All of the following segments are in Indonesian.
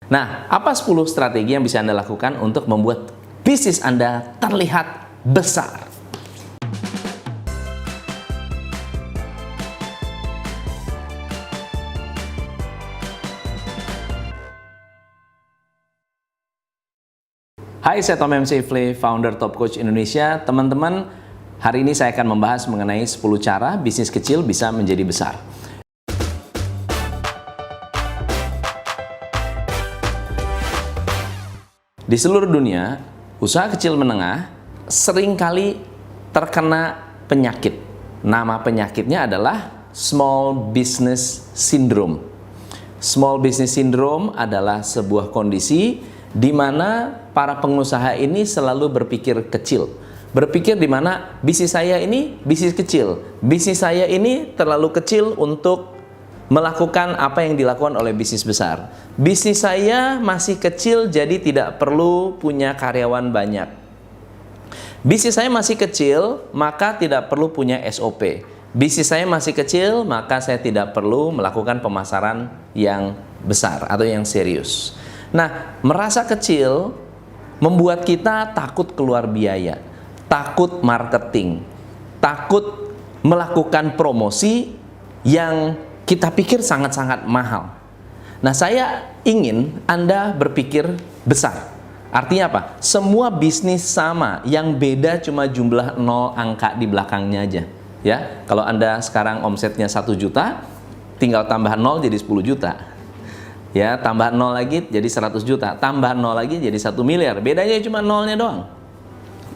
Nah, apa 10 strategi yang bisa Anda lakukan untuk membuat bisnis Anda terlihat besar? Hai, saya Tom M. Safely, founder Top Coach Indonesia. Teman-teman, hari ini saya akan membahas mengenai 10 cara bisnis kecil bisa menjadi besar. Di seluruh dunia, usaha kecil menengah seringkali terkena penyakit. Nama penyakitnya adalah Small Business Syndrome. Small Business Syndrome adalah sebuah kondisi di mana para pengusaha ini selalu berpikir kecil. Berpikir di mana bisnis saya ini bisnis kecil. Bisnis saya ini terlalu kecil untuk melakukan apa yang dilakukan oleh bisnis besar. Bisnis saya masih kecil, jadi tidak perlu punya karyawan banyak. Bisnis saya masih kecil, maka tidak perlu punya SOP. Bisnis saya masih kecil, maka saya tidak perlu melakukan pemasaran yang besar atau yang serius. Nah, merasa kecil membuat kita takut keluar biaya, takut marketing, takut melakukan promosi yang kita pikir sangat-sangat mahal. Nah, saya ingin Anda berpikir besar. Artinya apa? Semua bisnis sama, yang beda cuma jumlah 0 angka di belakangnya aja. Ya, kalau Anda sekarang omsetnya 1 juta, tinggal tambah 0 jadi 10 juta. Ya, tambah 0 lagi jadi 100 juta, tambah 0 lagi jadi 1 miliar. Bedanya cuma 0-nya doang.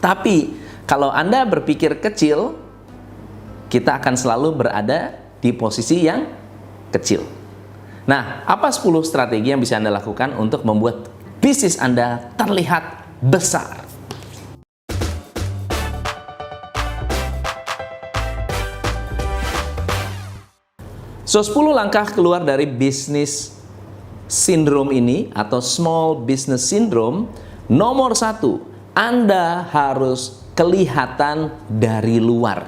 Tapi kalau Anda berpikir kecil, kita akan selalu berada di posisi yang kecil. Nah, apa 10 strategi yang bisa Anda lakukan untuk membuat bisnis Anda terlihat besar? So, 10 langkah keluar dari bisnis syndrome ini atau small business syndrome. Nomor 1, Anda harus kelihatan dari luar.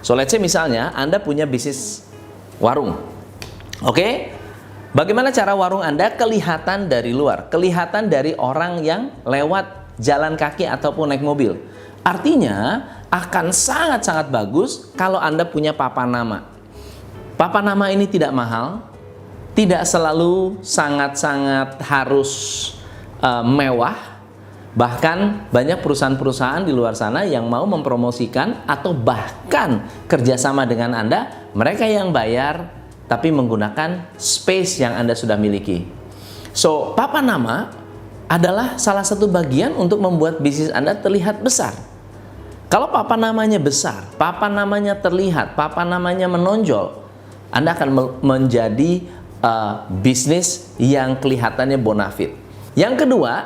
So, let's say misalnya Anda punya bisnis warung. Oke, bagaimana cara warung Anda kelihatan dari luar? Kelihatan dari orang yang lewat jalan kaki ataupun naik mobil. Artinya akan sangat-sangat bagus kalau Anda punya papan nama. Papan nama ini tidak mahal, tidak selalu sangat-sangat harus mewah. Bahkan banyak perusahaan-perusahaan di luar sana yang mau mempromosikan atau bahkan kerjasama dengan Anda, mereka yang bayar tapi menggunakan space yang Anda sudah miliki. So, papan nama adalah salah satu bagian untuk membuat bisnis Anda terlihat besar. Kalau papan namanya besar, papan namanya terlihat, papan namanya menonjol, Anda akan menjadi bisnis yang kelihatannya bonafit. Yang kedua,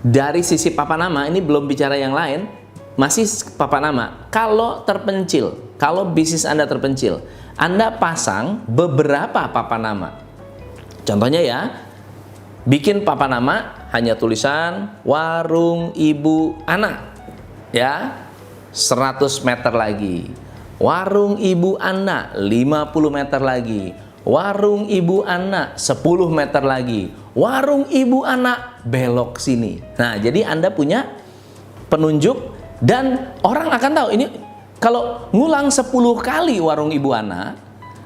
dari sisi papan nama, ini belum bicara yang lain, masih papan nama. Kalau terpencil, kalau bisnis Anda terpencil, Anda pasang beberapa papan nama. Contohnya ya, bikin papan nama hanya tulisan warung ibu anak. Ya, 100 meter lagi. Warung ibu anak 50 meter lagi. Warung ibu anak 10 meter lagi. Warung ibu anak belok sini. Nah, jadi Anda punya penunjuk dan orang akan tahu ini. Kalau ngulang 10 kali warung ibu Ana,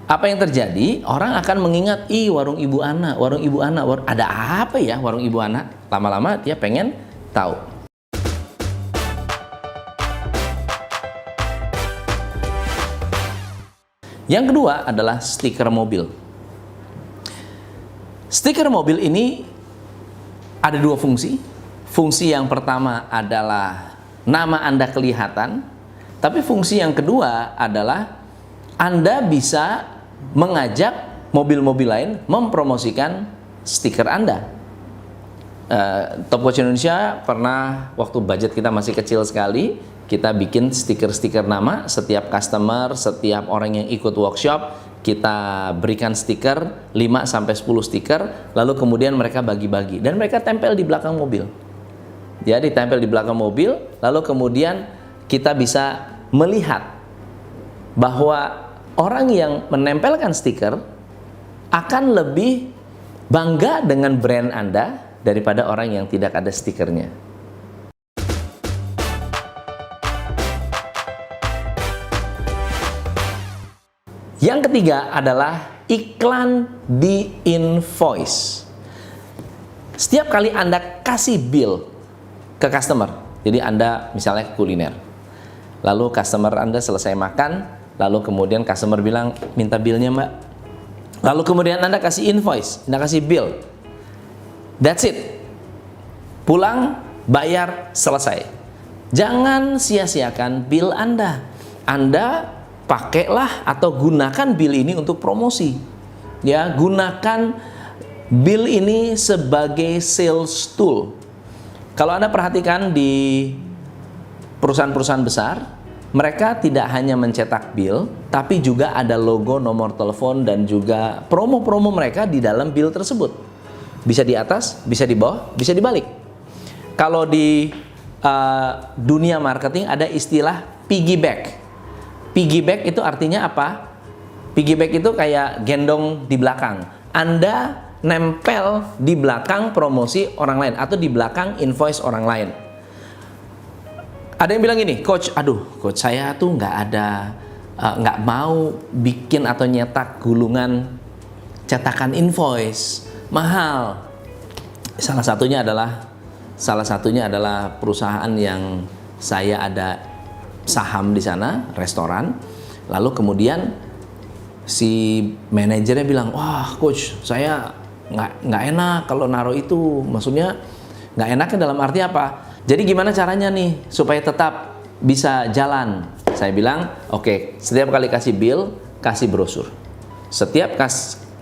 apa yang terjadi? Orang akan mengingat, warung ibu Ana, warung ibu Ana, ada apa ya warung ibu Ana? Lama-lama dia pengen tahu. Yang kedua adalah stiker mobil. Stiker mobil ini ada 2 fungsi. Fungsi yang pertama adalah nama Anda kelihatan. Tapi fungsi yang kedua adalah Anda bisa mengajak mobil-mobil lain mempromosikan stiker Anda. Top Coach Indonesia pernah, waktu budget kita masih kecil sekali, kita bikin stiker-stiker nama. Setiap customer, setiap orang yang ikut workshop, kita berikan stiker 5-10 stiker, lalu kemudian mereka bagi-bagi dan mereka tempel di belakang mobil. Jadi tempel di belakang mobil, lalu kemudian kita bisa melihat bahwa orang yang menempelkan stiker akan lebih bangga dengan brand Anda daripada orang yang tidak ada stikernya. Yang ketiga adalah iklan di invoice. Setiap kali Anda kasih bill ke customer, jadi Anda misalnya kuliner, lalu customer Anda selesai makan, lalu kemudian customer bilang, minta billnya mbak. Lalu kemudian Anda kasih invoice, Anda kasih bill. That's it. Pulang, bayar, selesai. Jangan sia-siakan bill Anda. Anda pakailah atau gunakan bill ini untuk promosi. Ya, gunakan bill ini sebagai sales tool. Kalau Anda perhatikan di perusahaan-perusahaan besar, mereka tidak hanya mencetak bill, tapi juga ada logo, nomor telepon, dan juga promo-promo mereka di dalam bill tersebut. Bisa di atas, bisa di bawah, bisa dibalik. Kalau di dunia marketing ada istilah piggyback. Piggyback itu artinya apa? Piggyback itu kayak gendong di belakang. Anda nempel di belakang promosi orang lain atau di belakang invoice orang lain. Ada yang bilang gini, coach, aduh, coach saya tuh nggak mau bikin atau nyetak gulungan cetakan invoice, mahal. Salah satunya adalah perusahaan yang saya ada saham di sana, restoran. Lalu kemudian si manajernya bilang, wah coach, saya nggak enak kalau naruh itu. Maksudnya nggak enaknya dalam arti apa? Jadi gimana caranya nih supaya tetap bisa jalan? Saya bilang, oke, setiap kali kasih bill, kasih brosur. Setiap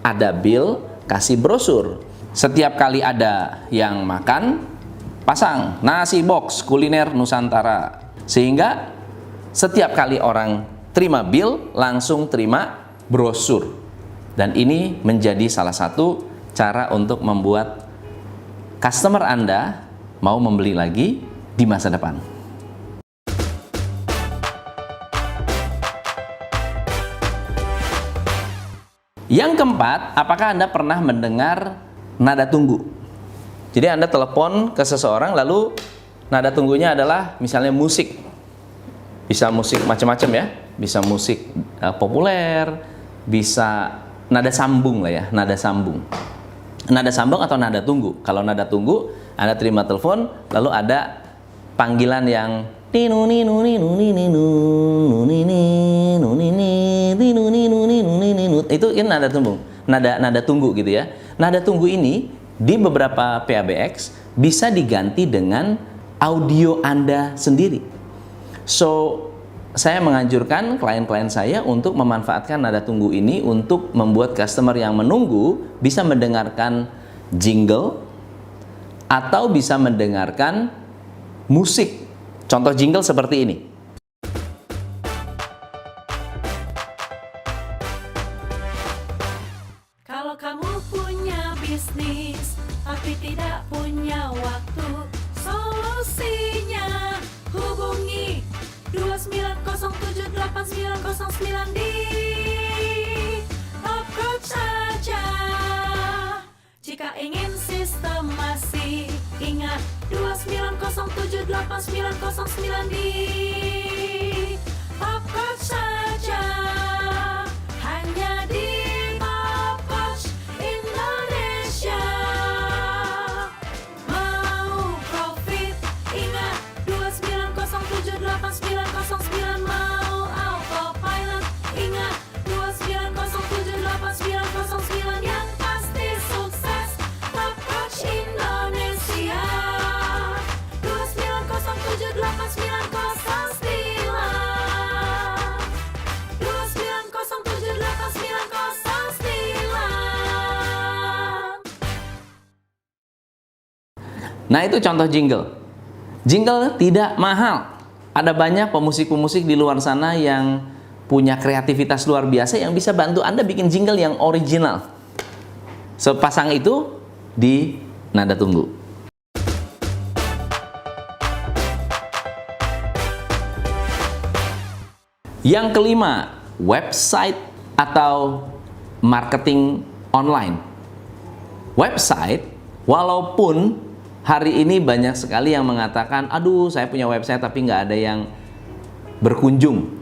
ada bill, kasih brosur. Setiap kali ada yang makan, pasang nasi box kuliner Nusantara. Sehingga setiap kali orang terima bill, langsung terima brosur. Dan ini menjadi salah satu cara untuk membuat customer Anda mau membeli lagi di masa depan. Yang keempat, apakah Anda pernah mendengar nada tunggu? Jadi Anda telepon ke seseorang, lalu nada tunggunya adalah misalnya musik. Bisa musik macam-macam ya, bisa musik populer, bisa nada sambung lah ya, nada sambung. Nada sambung atau nada tunggu. Kalau nada tunggu, Anda terima telepon, lalu ada panggilan yang itu kan nada tunggu, nada tunggu gitu ya. Nada tunggu ini di beberapa PABX bisa diganti dengan audio Anda sendiri. So, saya menganjurkan klien-klien saya untuk memanfaatkan nada tunggu ini untuk membuat customer yang menunggu bisa mendengarkan jingle atau bisa mendengarkan musik. Contoh jingle seperti ini. Kalau kamu punya bisnis tapi tidak punya waktu, solusinya hubungi 29078909 di approach saja. Jika ingin sistemasi, ingat 29078909 di approach saja. Hanya di Approach Indonesia. Mau profit, ingat 29078909. Mau autopilot, ingat 29078909. Yang pasti sukses, Approach Indonesia. 29078909. Nah, itu contoh jingle. Jingle tidak mahal. Ada banyak pemusik-pemusik di luar sana yang punya kreativitas luar biasa yang bisa bantu Anda bikin jingle yang original. Sepasang itu di nada tunggu. Yang kelima, website atau marketing online. website, walaupun hari ini banyak sekali yang mengatakan, aduh saya punya website tapi nggak ada yang berkunjung.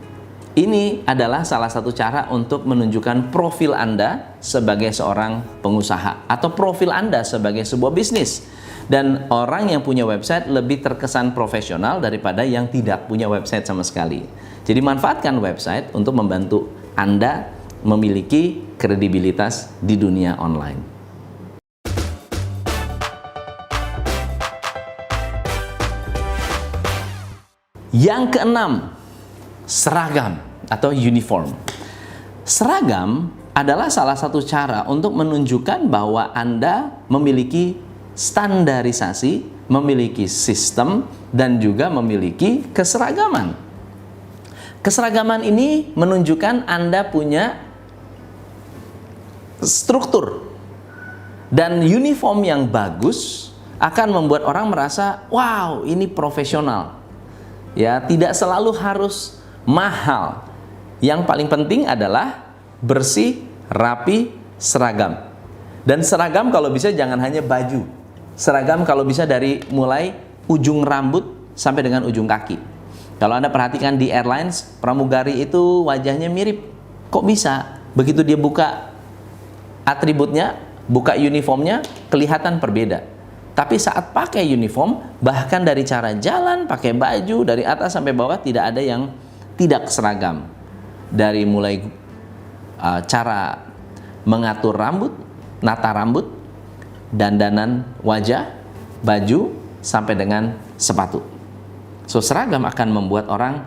Ini adalah salah satu cara untuk menunjukkan profil Anda sebagai seorang pengusaha atau profil Anda sebagai sebuah bisnis. Dan orang yang punya website lebih terkesan profesional daripada yang tidak punya website sama sekali. Jadi manfaatkan website untuk membantu Anda memiliki kredibilitas di dunia online. Yang keenam, seragam atau uniform. Seragam adalah salah satu cara untuk menunjukkan bahwa Anda memiliki standarisasi, memiliki sistem, dan juga memiliki keseragaman. Keseragaman ini menunjukkan Anda punya struktur, dan uniform yang bagus akan membuat orang merasa, wow, ini profesional. Ya, tidak selalu harus mahal. Yang paling penting adalah bersih, rapi, seragam. Dan seragam kalau bisa jangan hanya baju. Seragam kalau bisa dari mulai ujung rambut sampai dengan ujung kaki. Kalau Anda perhatikan di airlines, pramugari itu wajahnya mirip. Kok bisa? Begitu dia buka atributnya, buka uniformnya, kelihatan berbeda. Tapi saat pakai uniform, bahkan dari cara jalan, pakai baju, dari atas sampai bawah tidak ada yang tidak seragam. Dari mulai cara mengatur rambut, nata rambut, dandanan wajah, baju, sampai dengan sepatu. So, seragam akan membuat orang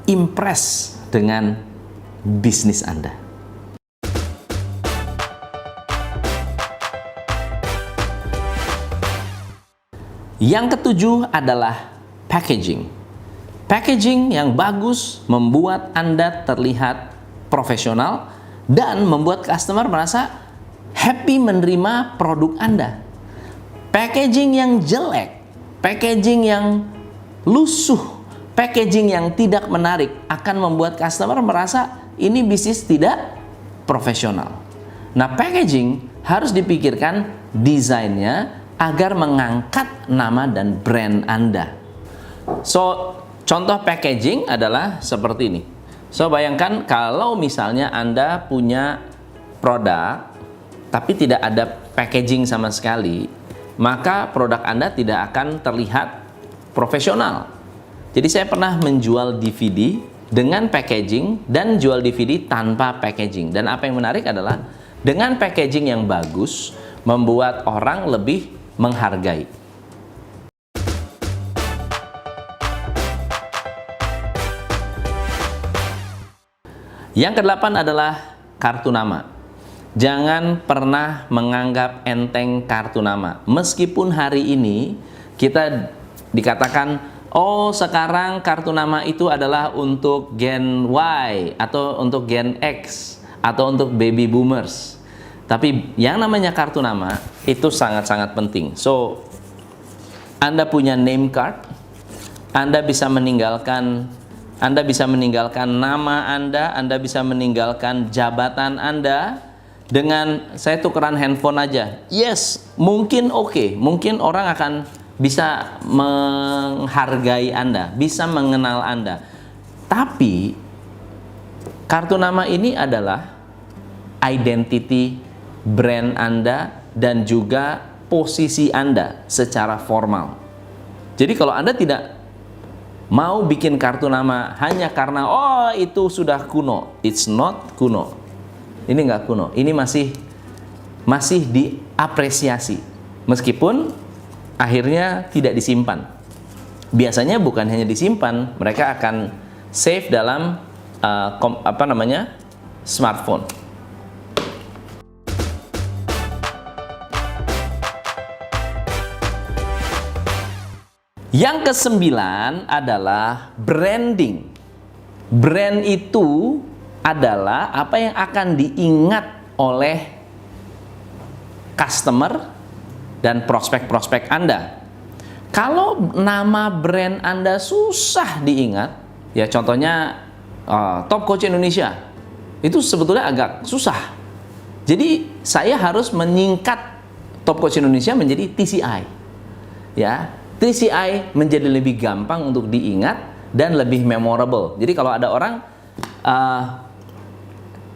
impress dengan bisnis Anda. Yang ketujuh adalah packaging. Packaging yang bagus membuat Anda terlihat profesional dan membuat customer merasa happy menerima produk Anda. Packaging yang jelek, packaging yang lusuh, packaging yang tidak menarik akan membuat customer merasa ini bisnis tidak profesional. Nah, packaging harus dipikirkan desainnya agar mengangkat nama dan brand Anda. So, contoh packaging adalah seperti ini. So, bayangkan kalau misalnya Anda punya produk tapi tidak ada packaging sama sekali, maka produk Anda tidak akan terlihat profesional. Jadi saya pernah menjual DVD dengan packaging dan jual DVD tanpa packaging. Dan apa yang menarik adalah dengan packaging yang bagus membuat orang lebih menghargai. Yang kedelapan adalah kartu nama. Jangan pernah menganggap enteng kartu nama. Meskipun hari ini kita dikatakan, oh sekarang kartu nama itu adalah untuk Gen Y atau untuk Gen X atau untuk baby boomers. Tapi yang namanya kartu nama itu sangat-sangat penting. So, Anda punya name card, Anda bisa meninggalkan nama Anda bisa meninggalkan jabatan Anda dengan saya tukeran handphone aja. Yes, mungkin oke. Mungkin orang akan bisa menghargai Anda, bisa mengenal Anda. Tapi kartu nama ini adalah identity brand Anda dan juga posisi Anda secara formal. Jadi kalau Anda tidak mau bikin kartu nama hanya karena oh itu sudah kuno, it's not kuno. Ini nggak kuno, ini masih diapresiasi meskipun akhirnya tidak disimpan. Biasanya bukan hanya disimpan, mereka akan save dalam smartphone. Yang kesembilan adalah branding. Brand itu adalah apa yang akan diingat oleh customer dan prospek-prospek Anda. Kalau nama brand Anda susah diingat, ya contohnya Top Coach Indonesia, itu sebetulnya agak susah. Jadi saya harus menyingkat Top Coach Indonesia menjadi TCI. Ya, TCI menjadi lebih gampang untuk diingat dan lebih memorable. Jadi kalau ada orang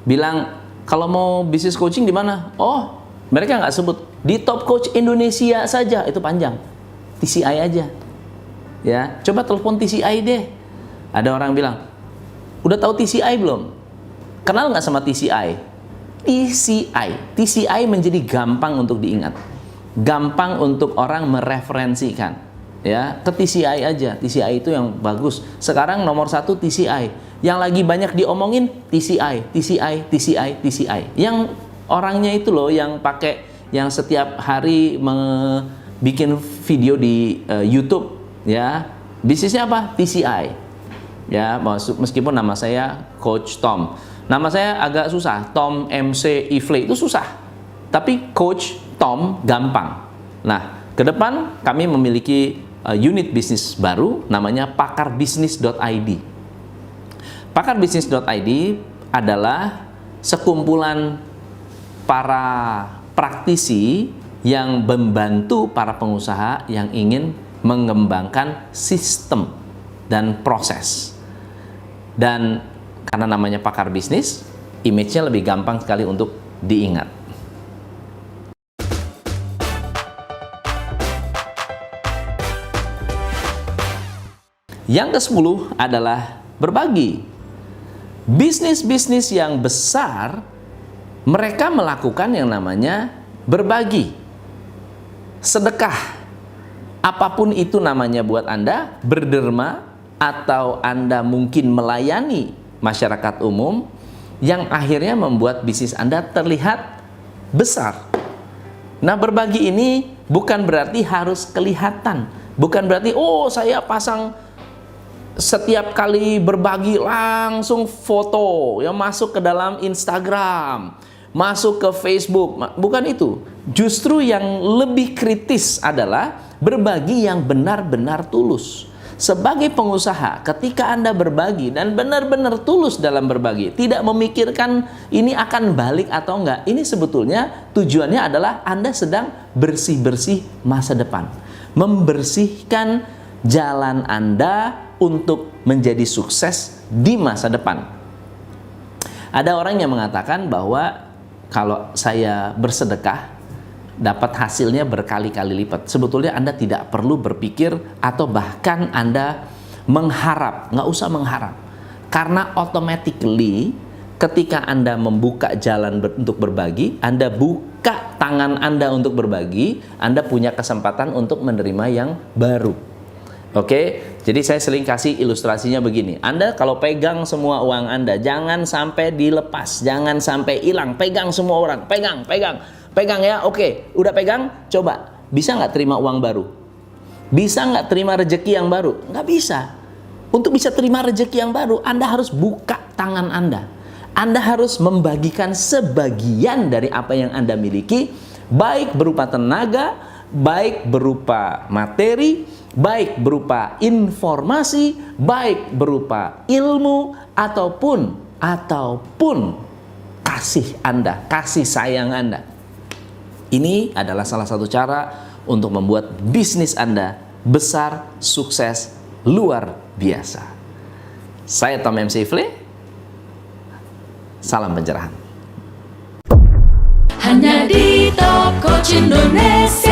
bilang kalau mau bisnis coaching di mana? Oh, mereka nggak sebut di Top Coach Indonesia saja, itu panjang. TCI aja. Ya, coba telepon TCI deh. Ada orang bilang, udah tahu TCI belum? Kenal nggak sama TCI? TCI menjadi gampang untuk diingat, gampang untuk orang mereferensikan, ya, ke TCI aja. TCI itu yang bagus. Sekarang nomor 1 TCI, yang lagi banyak diomongin TCI. Yang orangnya itu loh, yang pakai, yang setiap hari bikin video di YouTube, ya, bisnisnya apa? TCI, ya. Meskipun nama saya Coach Tom. Nama saya agak susah, Tom MC Ifle itu susah. Tapi Coach Tom gampang. Nah, ke depan kami memiliki unit bisnis baru namanya pakarbisnis.id. Pakarbisnis.id adalah sekumpulan para praktisi yang membantu para pengusaha yang ingin mengembangkan sistem dan proses. Dan karena namanya pakar bisnis, image-nya lebih gampang sekali untuk diingat. Yang ke-10 adalah berbagi. Bisnis-bisnis yang besar, mereka melakukan yang namanya berbagi. Sedekah, apapun itu namanya buat Anda, berderma, atau Anda mungkin melayani masyarakat umum, yang akhirnya membuat bisnis Anda terlihat besar. Nah, berbagi ini bukan berarti harus kelihatan, bukan berarti oh saya pasang setiap kali berbagi langsung foto yang masuk ke dalam Instagram, masuk ke Facebook. Bukan itu. Justru yang lebih kritis adalah berbagi yang benar-benar tulus. Sebagai pengusaha, ketika Anda berbagi dan benar-benar tulus dalam berbagi, tidak memikirkan ini akan balik atau enggak, ini sebetulnya tujuannya adalah Anda sedang bersih-bersih masa depan, membersihkan jalan Anda untuk menjadi sukses di masa depan. Ada orang yang mengatakan bahwa kalau saya bersedekah dapat hasilnya berkali-kali lipat. Sebetulnya Anda tidak perlu berpikir atau bahkan Anda mengharap, nggak usah mengharap. Karena automatically ketika Anda membuka jalan untuk berbagi, Anda buka tangan Anda untuk berbagi, Anda punya kesempatan untuk menerima yang baru. Oke, jadi saya sering kasih ilustrasinya begini. Anda kalau pegang semua uang Anda, jangan sampai dilepas, jangan sampai hilang. Pegang semua orang, pegang ya. Oke, udah pegang, coba bisa nggak terima uang baru? Bisa nggak terima rejeki yang baru? Nggak bisa. Untuk bisa terima rejeki yang baru, Anda harus buka tangan Anda. Anda harus membagikan sebagian dari apa yang Anda miliki, baik berupa tenaga, baik berupa materi, baik berupa informasi, baik berupa ilmu, ataupun kasih Anda, kasih sayang Anda. Ini adalah salah satu cara untuk membuat bisnis Anda besar, sukses, luar biasa. Saya Tom MC Ifle. Salam pencerahan. Hanya di Top Coach Indonesia.